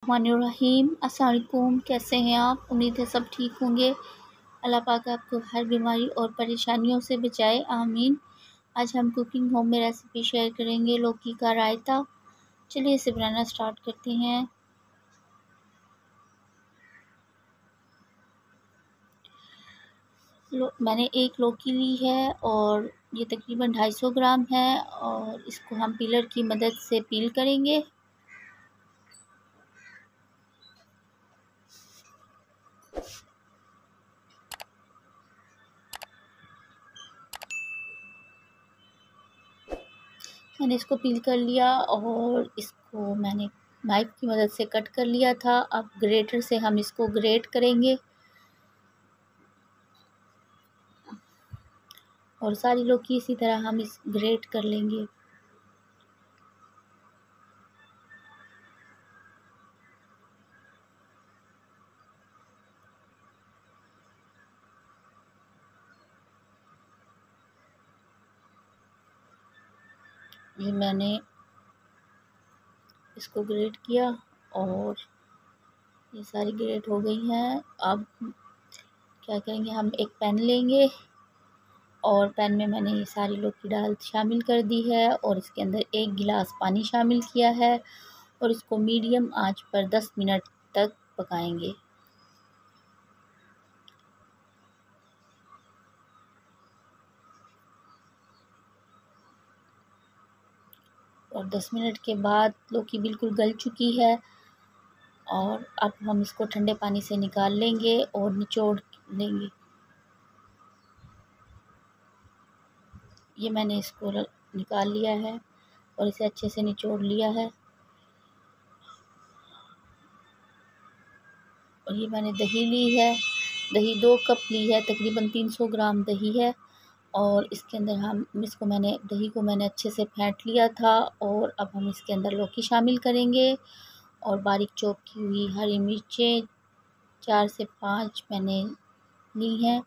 रहीम अस्सलाम वालेकुम। कैसे हैं आप? उम्मीद है सब ठीक होंगे। अल्लाह पाक आपको हर बीमारी और परेशानियों से बचाए, आमीन। आज हम कुकिंग होम में रेसिपी शेयर करेंगे लौकी का रायता। चलिए इसे बनाना स्टार्ट करते हैं। मैंने एक लौकी ली है और ये तकरीबन 250 ग्राम है और इसको हम पीलर की मदद से पील करेंगे। मैंने इसको पील कर लिया और इसको मैंने नाइफ़ की मदद से कट कर लिया था। अब ग्रेटर से हम इसको ग्रेट करेंगे और सारी लौकी इसी तरह हम इस ग्रेट कर लेंगे। ये मैंने इसको ग्रेट किया और ये सारी ग्रेट हो गई हैं। अब क्या करेंगे, हम एक पैन लेंगे और पैन में मैंने ये सारी लौकी डाल शामिल कर दी है और इसके अंदर 1 गिलास पानी शामिल किया है और इसको मीडियम आंच पर 10 मिनट तक पकाएंगे। और 10 मिनट के बाद लौकी बिल्कुल गल चुकी है और अब हम इसको ठंडे पानी से निकाल लेंगे और निचोड़ लेंगे। ये मैंने इसको निकाल लिया है और इसे अच्छे से निचोड़ लिया है। और ये मैंने दही ली है, दही 2 कप ली है, तकरीबन 300 ग्राम दही है और इसके अंदर दही को मैंने अच्छे से फेंट लिया था और अब हम इसके अंदर लौकी शामिल करेंगे और बारीक चॉप की हुई हरी मिर्चें 4 से 5 मैंने ली हैं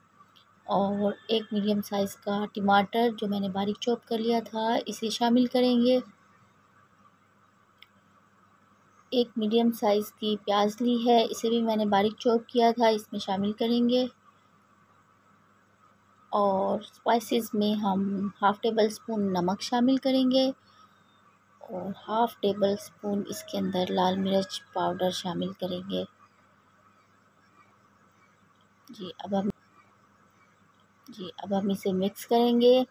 और एक मीडियम साइज़ का टमाटर जो मैंने बारीक चॉप कर लिया था इसे शामिल करेंगे। एक मीडियम साइज़ की प्याज ली है, इसे भी मैंने बारीक चॉप किया था, इसमें शामिल करेंगे। और स्पाइसेस में हम हाफ़ टेबल स्पून नमक शामिल करेंगे और हाफ़ टेबल स्पून इसके अंदर लाल मिर्च पाउडर शामिल करेंगे। अब हम इसे मिक्स करेंगे।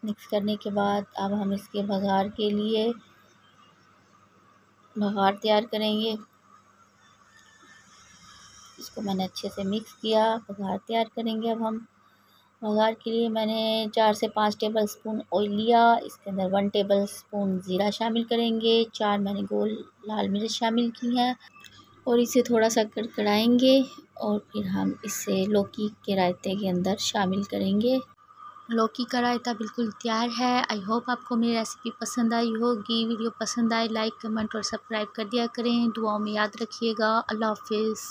मिक्स करने के बाद अब हम इसके बघार के लिए बघार तैयार करेंगे। इसको मैंने अच्छे से मिक्स किया, बघार तैयार करेंगे। अब हम बघार के लिए मैंने 4 से 5 टेबल स्पून ऑयल लिया, इसके अंदर 1 टेबल स्पून ज़ीरा शामिल करेंगे, 4 मैंने गोल लाल मिर्च शामिल की हैं और इसे थोड़ा सा कड़कड़ाएंगे और फिर हम इसे लौकी के रायते के अंदर शामिल करेंगे। लौकी का रायता बिल्कुल तैयार है। आई होप आपको मेरी रेसिपी पसंद आई होगी। वीडियो पसंद आए लाइक कमेंट और सब्सक्राइब कर दिया करें। दुआओं में याद रखिएगा। अल्लाह हाफ़िज़।